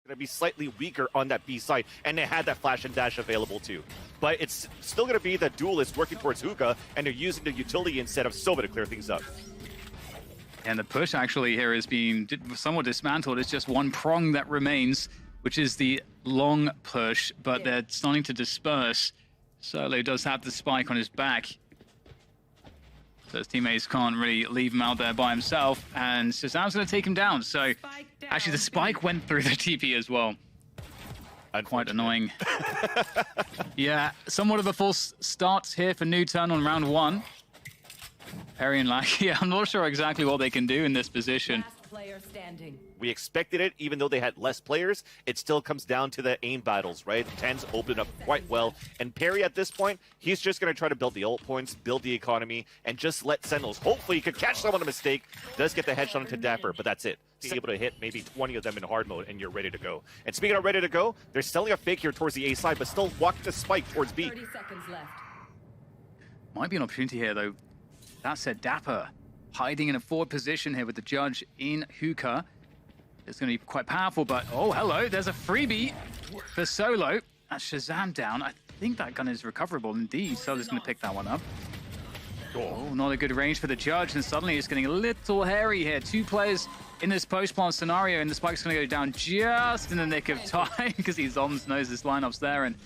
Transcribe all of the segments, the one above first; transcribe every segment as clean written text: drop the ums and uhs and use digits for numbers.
going to be slightly weaker on that B side, and they had that flash and dash available too. But it's still going to be the duelist working towards hookah, and they're using the utility instead of Sova to clear things up. And the push actually here is being somewhat dismantled. It's just one prong that remains, which is the long push, but they're starting to disperse. Solo does have the spike on his back, so his teammates can't really leave him out there by himself, and Shazam's going to take him down. So actually the spike went through the TP as well. Quite annoying. Yeah, somewhat of a false start here for NUTURN on round one. Perry and Lackey, I'm not sure exactly what they can do in this position. We expected it, even though they had less players. It still comes down to the aim battles, right? Tens opened up quite well. And Perry, at this point, he's just going to try to build the ult points, build the economy, and just let Sentinels. Hopefully, he could catch someone a mistake. Does get the headshot into Dapper, but that's it. Be able to hit maybe 20 of them in hard mode, and you're ready to go. And speaking of ready to go, they're selling a fake here towards the A side, but still walking the spike towards B. 30 seconds left. Might be an opportunity here, though. That said, Dapper hiding in a forward position here with the judge in hookah. It's going to be quite powerful, but oh, hello, there's a freebie for Solo. That's Shazam down. I think that gun is recoverable indeed. Solo's going to pick that one up. Oh, not a good range for the judge, and suddenly it's getting a little hairy here. Two players in this post-plant scenario, and the spike's going to go down just in the nick of time because he Zoms knows this lineup's there, and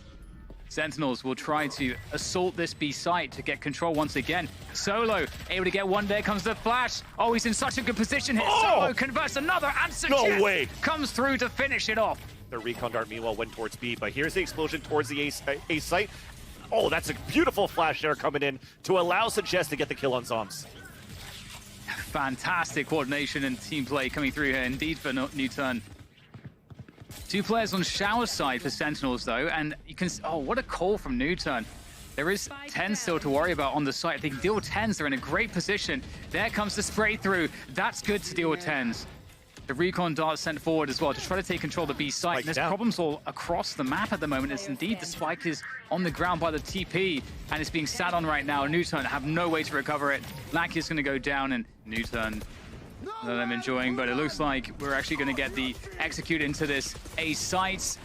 Sentinels will try to assault this B site to get control once again. Solo able to get one. There comes the flash. Oh, he's in such a good position here. Solo converts another answer. No way. Comes through to finish it off. The recon dart meanwhile went towards B, but here's the explosion towards the A site. Oh, that's a beautiful flash there coming in to allow Suggest to get the kill on Zoms. Fantastic coordination and team play coming through here indeed for NUTURN. Two players on shower side for Sentinels though, and you can, oh, what a call from NUTURN. There is 10 still to worry about on the site. If they can deal with 10s, they're in a great position. There comes the spray through. That's good to deal with 10s. The recon dart sent forward as well to try to take control of the B site. And there's problems all across the map at the moment. It's indeed the spike is on the ground by the TP, and it's being sat on right now. NUTURN have no way to recover it. Lackey is going to go down, and NUTURN that I'm enjoying, but it looks like we're actually going to get the execute into this A site.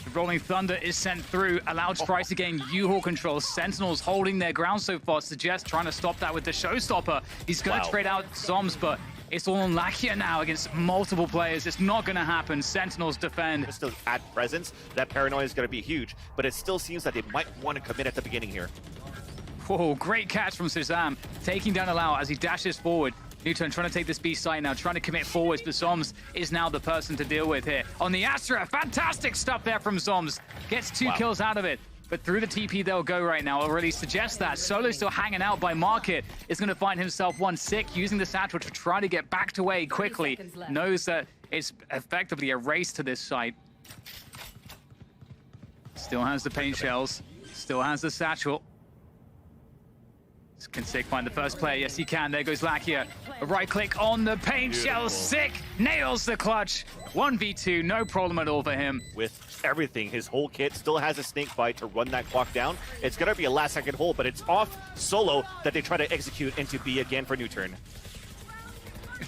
The Rolling Thunder is sent through, allowed Strice to gain U-Haul control. Sentinels holding their ground so far. Suggest trying to stop that with the Showstopper. He's going to trade out Zoms, but it's all on Lakia now against multiple players. It's not going to happen. Sentinels defend. Just to add presence, that paranoia is going to be huge, but it still seems that they might want to commit at the beginning here. Whoa, great catch from Shazam, taking down Allow as he dashes forward. NUTURN trying to take this B site now, trying to commit forwards, but Zoms is now the person to deal with here. On the Astra, fantastic stuff there from Zoms. Gets two kills out of it, but through the TP they'll go right now. Already suggests that. Solo's still hanging out by Market. Is going to find himself one sick, using the satchel to try to get backed away quickly. Knows that it's effectively a race to this site. Still has the paint shells, still has the satchel. Can Sick find the first player? Yes, he can. There goes Lakia. A right click on the paint shell. Sick nails the clutch. 1v2, no problem at all for him. With everything, his whole kit still has a snake bite to run that clock down. It's going to be a last-second hold, but it's off Solo that they try to execute into B again for NUTURN.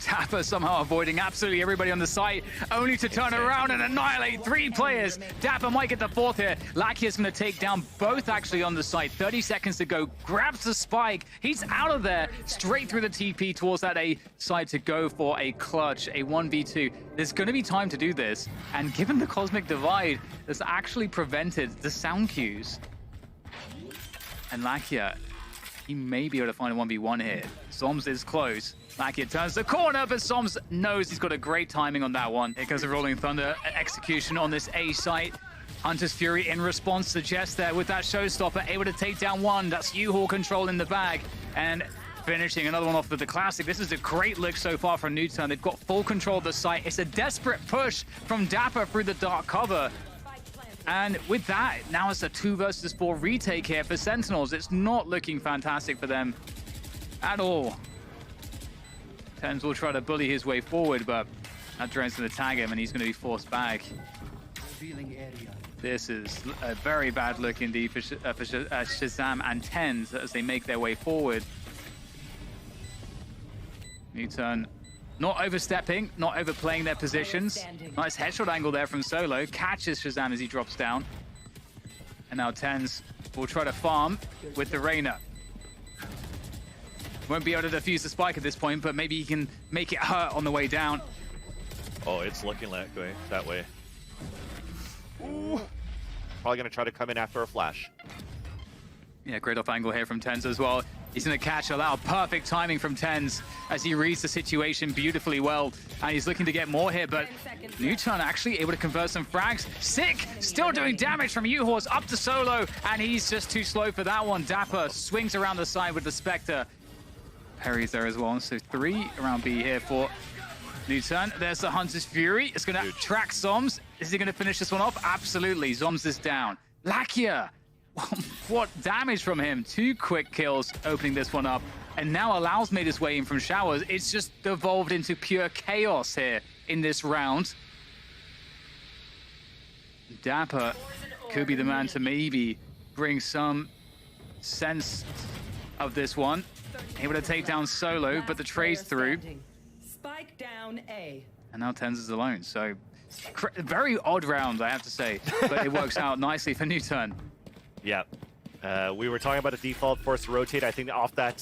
Dapper somehow avoiding absolutely everybody on the site, only to turn around and annihilate 3 players. Dapper might get the 4th here. Lackey is going to take down both actually on the site. 30 seconds to go. Grabs the spike. He's out of there. Straight through the TP towards that A side to go for a clutch, a 1v2. There's going to be time to do this. And given the Cosmic Divide, that's actually prevented the sound cues. And Lakia, he may be able to find a 1v1 here. Zoms is close. Lakia turns the corner, but Zoms knows he's got a great timing on that one. Here goes the Rolling Thunder execution on this A site. Hunter's Fury in response suggests there with that Showstopper, able to take down one. That's U-Haul control in the bag. And finishing another one off with the Classic. This is a great look so far from NUTURN. They've got full control of the site. It's a desperate push from Dapper through the dark cover. And with that, now it's a 2 versus 4 retake here for Sentinels. It's not looking fantastic for them at all. Tens will try to bully his way forward, but that drone's going to tag him and he's going to be forced back. This is a very bad look indeed for Shazam and Tens as they make their way forward. NUTURN Not overstepping, not overplaying their positions. Nice headshot angle there from Solo. Catches Shazam as he drops down. And now TenZ will try to farm with the Reyna. Won't be able to defuse the spike at this point, but maybe he can make it hurt on the way down. Oh, it's looking that way. Ooh. Probably going to try to come in after a flash. Yeah, great off angle here from TenZ as well. He's going to catch Allow. Perfect timing from TenZ as he reads the situation beautifully well. And he's looking to get more here, but NUTURN actually able to convert some frags. Sick! Still doing damage from U-Horse up to Solo, and he's just too slow for that one. Dapper swings around the side with the Spectre. Perry's there as well, so 3 around B here for NUTURN. There's the Hunter's Fury. It's going to track Zoms. Is he going to finish this one off? Absolutely. Zoms is down. Lakia! What damage from him. 2 quick kills opening this one up. And now Allow's made his way in from showers. It's just devolved into pure chaos here in this round. Dapper could be the man to maybe bring some sense of this one. Able to take down Solo, but the trade's through. Spike down A. And now TenZ is alone. So very odd round, I have to say. But it works out nicely for NUTURN. Yeah. We were talking about a default force rotate. I think off that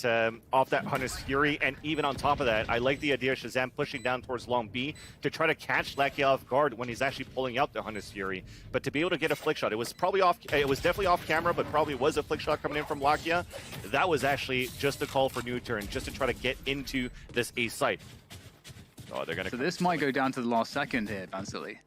Hunter's Fury, and even on top of that, I like the idea of Shazam pushing down towards long B to try to catch Lakia off guard when he's actually pulling out the Hunter's Fury. But to be able to get a flick shot, it was definitely off camera, but probably was a flick shot coming in from Lakia. That was actually just a call for NUTURN, just to try to get into this A site. Oh, they're gonna. So this might go down to the last second here, Bansily.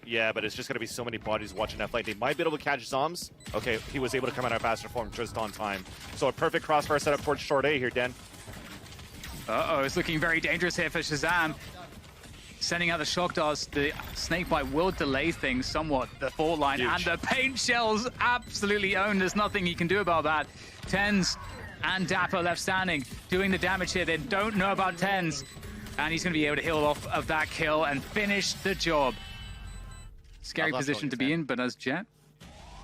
Yeah, but it's just going to be so many bodies watching that fight. They might be able to catch Zoms. Okay, he was able to come out of faster form just on time. So a perfect crossfire setup towards short A here, Den. Uh-oh, it's looking very dangerous here for Shazam. Sending out the shock darts, the snakebite will delay things somewhat. The fault line and the paint shells absolutely own. There's nothing he can do about that. TenZ and Dapper left standing, doing the damage here. They don't know about TenZ. And he's going to be able to heal off of that kill and finish the job. Scary position to be in, but as Jet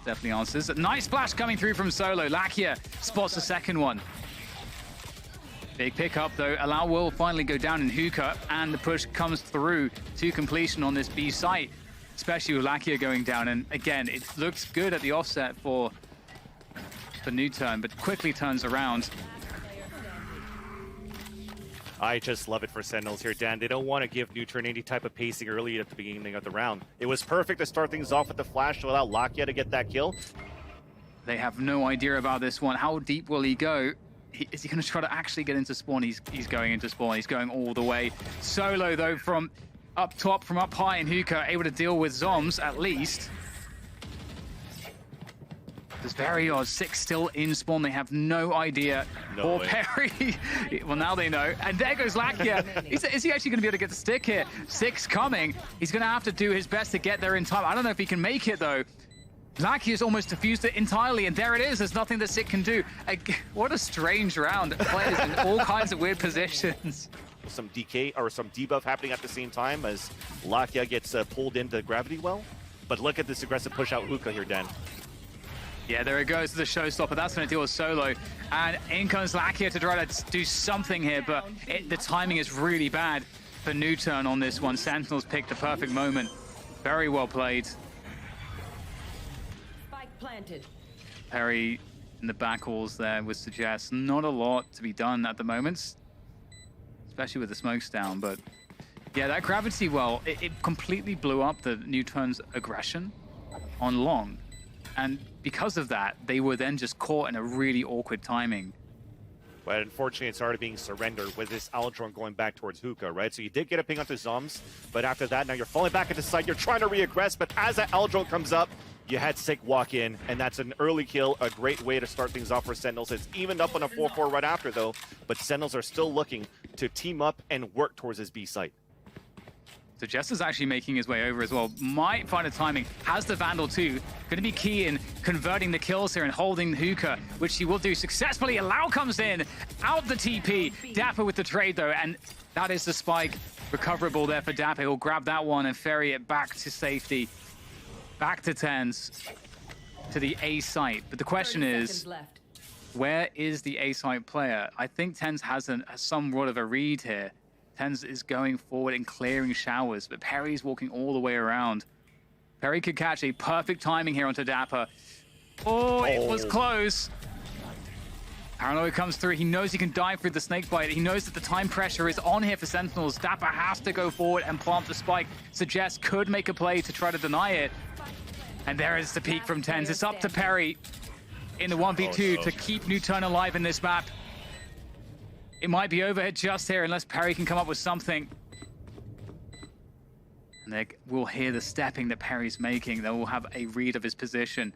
definitely answers. A nice splash coming through from Solo. Lakia spots the second one. Big pickup though. Allow will finally go down in hookah, and the push comes through to completion on this B site, especially with Lakia going down. And again, it looks good at the offset for NUTURN, but quickly turns around. I just love it for Sentinels here, Dan. They don't want to give NUTURN any type of pacing early at the beginning of the round. It was perfect to start things off with the flash to allow Lakia to get that kill. They have no idea about this one. How deep will he go? Is he going to try to actually get into spawn? He's going into spawn. He's going all the way. Solo, though, from up top, from up high in hookah, able to deal with Zoms, at least. It's very odd. 6 still in spawn. They have no idea. No Poor Perry. Well, now they know. And there goes Lakia. Is he actually going to be able to get the stick here? 6 coming. He's going to have to do his best to get there in time. I don't know if he can make it, though. Lakia's almost diffused it entirely, and there it is. There's nothing that Sick can do. What a strange round. Players in all kinds of weird positions. Some DK or some debuff happening at the same time as Lakia gets pulled into the gravity well. But look at this aggressive push out hookah here, Dan. Yeah, there it goes to the showstopper. That's going to deal with Solo. And in comes Lakia to try to do something here, but the timing is really bad for NUTURN on this one. Sentinels picked the perfect moment. Very well played. Spike planted. Perry in the back walls there would suggest not a lot to be done at the moment, especially with the smokes down. But yeah, that gravity well, it completely blew up the NUTURN's aggression on long. And because of that, they were then just caught in a really awkward timing. But unfortunately, it's already being surrendered with this Aldron going back towards hookah, right? So you did get a ping onto Zoms, but after that, now you're falling back into sight. You're trying to re-aggress, but as that Aldron comes up, you had Sick walk in, and that's an early kill, a great way to start things off for Sentinels. It's evened up on a 4-4 right after, though, but Sentinels are still looking to team up and work towards this B site. So Jess is actually making his way over as well. Might find a timing. Has the Vandal too. Going to be key in converting the kills here and holding hookah, which he will do successfully. Allow comes in, out the TP. Dapper with the trade though, and that is the spike. Recoverable there for Dapper. He'll grab that one and ferry it back to safety. Back to TenZ, to the A site. But the question is, where is the A site player? I think TenZ has some sort of a read here. TenZ is going forward and clearing showers, but Perry's walking all the way around. Perry could catch a perfect timing here onto Dapper. Oh, it was close. Paranoia comes through. He knows he can dive through the snake bite. He knows that the time pressure is on here for Sentinels. Dapper has to go forward and plant the spike. Suggest could make a play to try to deny it. And there is the peak from TenZ. It's up to Perry in the 1v2 to keep NUTURN alive in this map. It might be over just here unless Perry can come up with something. And we'll hear the stepping that Perry's making. They will have a read of his position.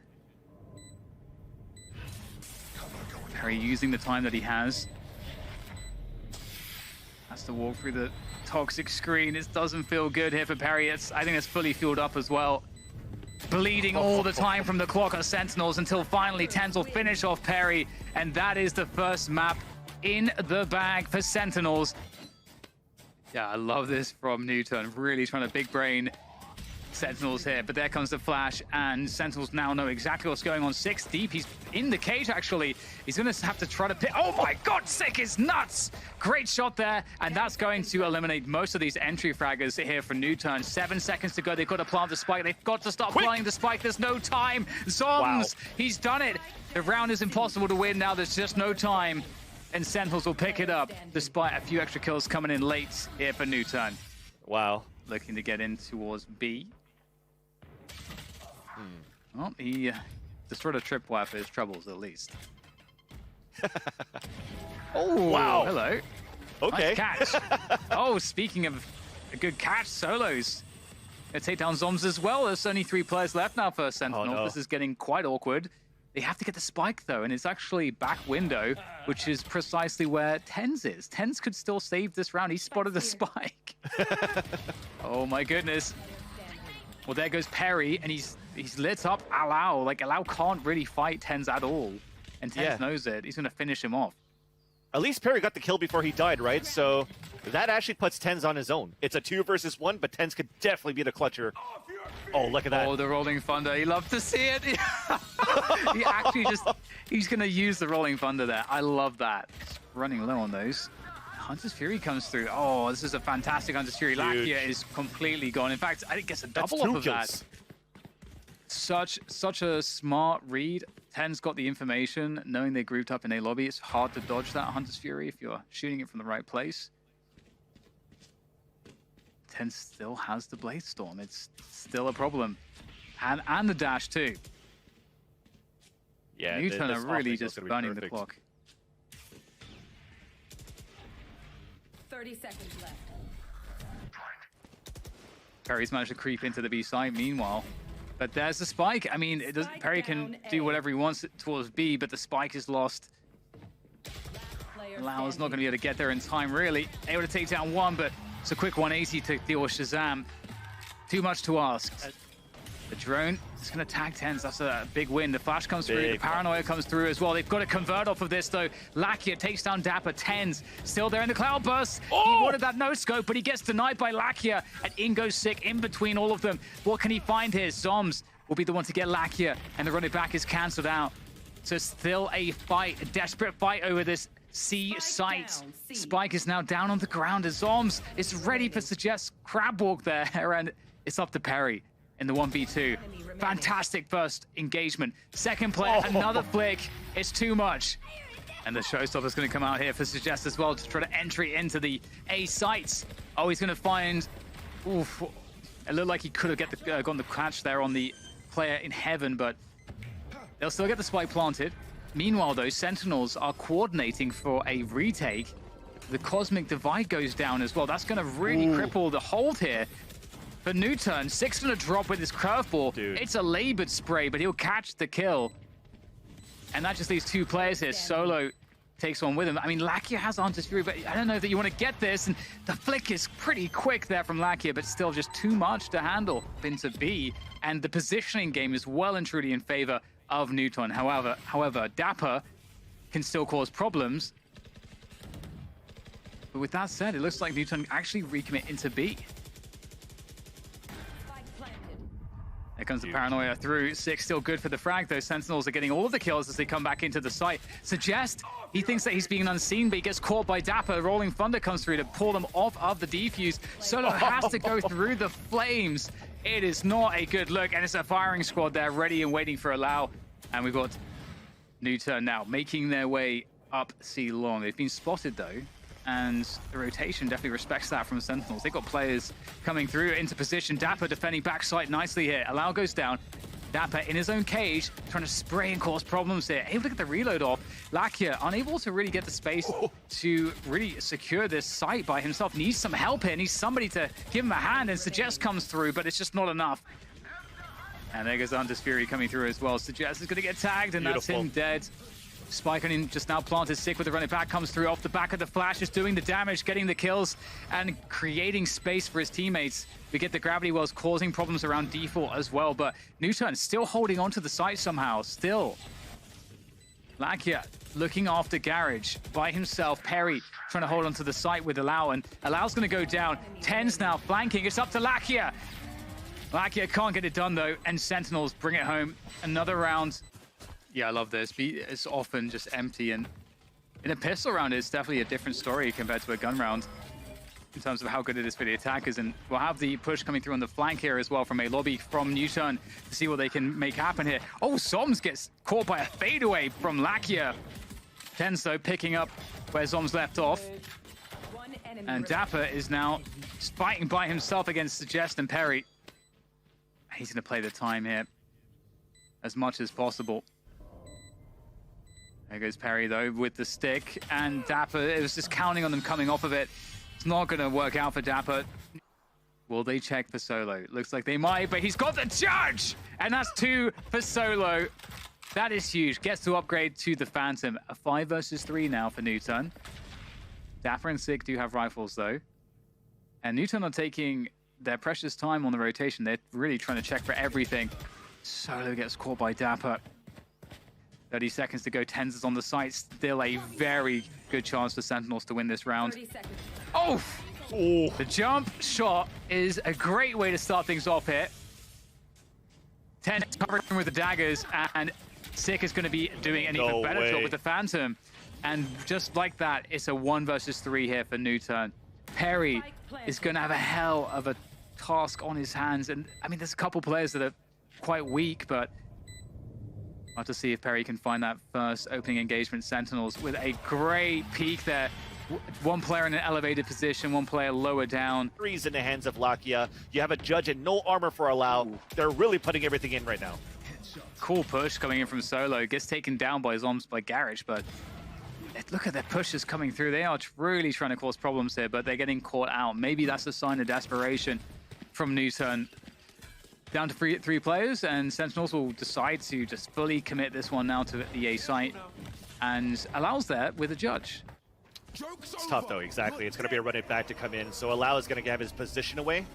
Perry using the time that he has to walk through the toxic screen. It doesn't feel good here for Perry. I think it's fully fueled up as well. Bleeding all the time from the clock of Sentinels until finally TenZ will finish off Perry. And that is the first map in the bag for Sentinels. Yeah, I love this from NUTURN. Really trying to big brain Sentinels here, but there comes the flash, and Sentinels now know exactly what's going on. 6 deep, he's in the cage actually. He's gonna have to try to pick. Oh my god, sick is nuts! Great shot there, and that's going to eliminate most of these entry fraggers here for NUTURN. 7 seconds to go, they've got to plant the spike. They've got to start planting the spike, there's no time. Zoms, he's done it. The round is impossible to win now, there's just no time. And Sentinels will pick it up, despite a few extra kills coming in late here for NUTURN. Wow. Looking to get in towards B. Well, he destroyed a tripwire for his troubles, at least. Oh, wow. Hello. Okay. Nice catch. Oh, speaking of a good catch, Solos. Gonna take down Zoms as well. There's only 3 players left now for Sentinel. Oh, no. This is getting quite awkward. They have to get the spike, though, and it's actually back window, which is precisely where TenZ is. TenZ could still save this round. He spotted the spike. Oh, my goodness. Well, there goes Perry, and he's lit up Allow. Like, Allow can't really fight TenZ at all, and TenZ knows it. He's going to finish him off. At least Perry got the kill before he died, right? So that actually puts TenZ on his own. It's a 2 versus 1, but TenZ could definitely be the clutcher. Oh, look at that. Oh, the Rolling Thunder. He loved to see it. He actually he's going to use the Rolling Thunder there. I love that. Just running low on those. Hunter's Fury comes through. Oh, this is a fantastic Hunter's Fury. Lakia is completely gone. In fact, I think it gets a double off of that. Such a smart read. TenZ got the information, knowing they grouped up in a lobby. It's hard to dodge that Hunter's Fury if you're shooting it from the right place. TenZ still has the Blade Storm. It's still a problem. And the dash too. Yeah, NUTURN are really just burning the clock. 30 seconds left. Perry's managed to creep into the B side meanwhile. But there's the spike. I mean, Perry can do whatever he wants towards B, but the spike is lost. Lau's not going to be able to get there in time, really. Able to take down one, but it's a quick 180 to deal with Shazam. Too much to ask. The drone is going to tag TenZ. That's a big win. The flash comes through. The paranoia comes through as well. They've got to convert off of this, though. Lakia takes down Dapper. TenZ still there in the cloud burst. He wanted that no scope, but he gets denied by Lakia. And in goes Sick in between all of them. What can he find here? Zoms will be the one to get Lakia, and the running back is cancelled out. So still a fight, a desperate fight over this C site. Spike is now down on the ground as Zoms is ready for Suggest crab walk there, and it's up to Perry in the 1v2. Fantastic first engagement. Second player, another flick. It's too much. And the showstopper's going to come out here for Suggest as well to try to entry into the A sites. Oh, he's going to find... Oof. It looked like he could have gotten the catch there on the player in heaven, but they'll still get the spike planted. Meanwhile, though, Sentinels are coordinating for a retake. The Cosmic Divide goes down as well. That's going to really cripple the hold here. For NUTURN, Six gonna drop with his curveball. It's a labored spray, but he'll catch the kill. And that just leaves 2 players here. Solo takes one with him. I mean, Lakia has Hunter's Fury, but I don't know that you want to get this. And the flick is pretty quick there from Lakia, but still just too much to handle into B. And the positioning game is well and truly in favor of NUTURN. However, Dapper can still cause problems. But with that said, it looks like NUTURN actually recommit into B. There comes the paranoia through. Six still good for the frag, though. Sentinels are getting all of the kills as they come back into the site. Suggest, he thinks that he's being unseen, but he gets caught by Dapper. Rolling Thunder comes through to pull them off of the defuse. Solo has to go through the flames. It is not a good look, and it's a firing squad there ready and waiting for Allow. And we've got NUTURN now making their way up C long. They've been spotted, though. And the rotation definitely respects that from Sentinels. They've got players coming through into position. Dapper defending backside nicely here. Allow goes down. Dapper in his own cage, trying to spray and cause problems here. Able to get the reload off. Lakia unable to really get the space to really secure this site by himself. Needs some help here. Needs somebody to give him a hand, and Suggest comes through, but it's just not enough. And there goes Andis Fury coming through as well. Suggest is going to get tagged, and that's him dead. Spike on him just now planted. Sick with the run it back, comes through off the back of the flash, just doing the damage, getting the kills, and creating space for his teammates. We get the gravity wells causing problems around default as well, but NUTURN still holding onto the site somehow, still. Lakia looking after Garage by himself. Perry trying to hold onto the site with Allow, and Allow's going to go down. Ten's now flanking. It's up to Lakia. Lakia can't get it done, though, and Sentinels bring it home. Another round. Yeah, I love this. It's often just empty, and in a pistol round, it's definitely a different story compared to a gun round in terms of how good it is for the attackers. And we'll have the push coming through on the flank here as well from a lobby from NUTURN to see what they can make happen here. Oh, Zoms gets caught by a fadeaway from Lakia. Tenso picking up where Zoms left off. And Dapper is now fighting by himself against Suggest and Perry. He's going to play the time here as much as possible. There goes Perry, though, with the stick. And Dapper, it was just counting on them coming off of it. It's not going to work out for Dapper. Will they check for Solo? Looks like they might, but he's got the judge! And that's 2 for Solo. That is huge. Gets to upgrade to the Phantom. A 5 versus 3 now for NUTURN. Dapper and Sig do have rifles, though. And NUTURN are taking their precious time on the rotation. They're really trying to check for everything. Solo gets caught by Dapper. 30 seconds to go. Tens is on the site. Still a very good chance for Sentinels to win this round. Oh! The jump shot is a great way to start things off here. 10 covering with the daggers, and Sick is going to be doing an even better job with the Phantom. And just like that, it's a 1 versus 3 here for NUTURN. Perry is going to have a hell of a task on his hands. And I mean, there's a couple players that are quite weak, but I'll have to see if Perry can find that first opening engagement. Sentinels with a great peek there. One player in an elevated position, one player lower down. Threes in the hands of Lakia. You have a judge and no armor for Allow. They're really putting everything in right now. Cool push coming in from Solo. Gets taken down by Zoms by Garage, but look at their pushes coming through. They are really trying to cause problems here, but they're getting caught out. Maybe that's a sign of desperation from NUTURN. Down to three players, and Sentinels will decide to just fully commit this one now to the A site, and Allow's there with a judge. It's tough, though, exactly. It's going to be a run it back to come in, so Allow is going to have his position away.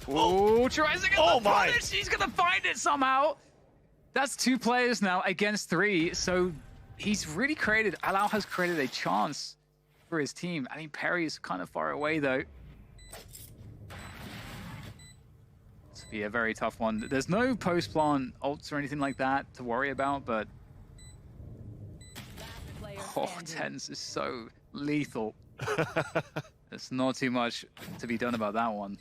Oh, tries to get the my! punish. He's going to find it somehow. That's 2 players now against 3, so he's really created, Allow has created a chance for his team. I mean, Perry is kind of far away, though. This will be a very tough one. There's no post-plant ults or anything like that to worry about, but Tens is so lethal. There's not too much to be done about that one.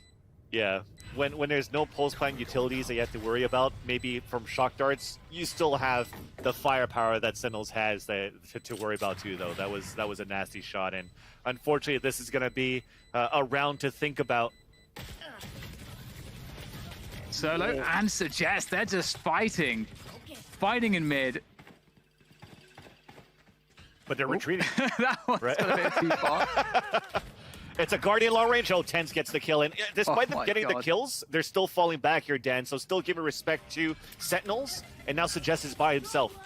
Yeah, when there's no post-plant utilities that you have to worry about, maybe from shock darts, you still have the firepower that Sentinels has to worry about too, though. That was a nasty shot, and unfortunately, this is going to be a round to think about. Solo and Suggest, they're just fighting in mid. But they're retreating. That one's a bit too far. It's a Guardian long range. Oh, Tens gets the kill. And despite them getting the kills, they're still falling back here, Dan. So still giving respect to Sentinels. And now Suggest is by himself.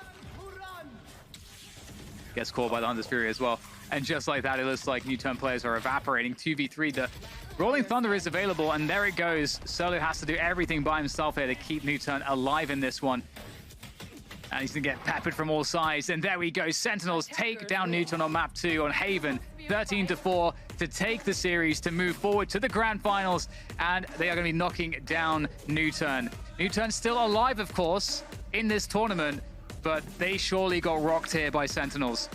Gets caught by the Andis Fury as well. And just like that, it looks like NUTURN players are evaporating. 2v3. The Rolling Thunder is available, and there it goes. Solo has to do everything by himself here to keep NUTURN alive in this one. And he's going to get peppered from all sides. And there we go. Sentinels take down NUTURN on map 2 on Haven. 13-4 to take the series, to move forward to the grand finals. And they are going to be knocking down NUTURN. NUTURN still alive, of course, in this tournament. But they surely got rocked here by Sentinels.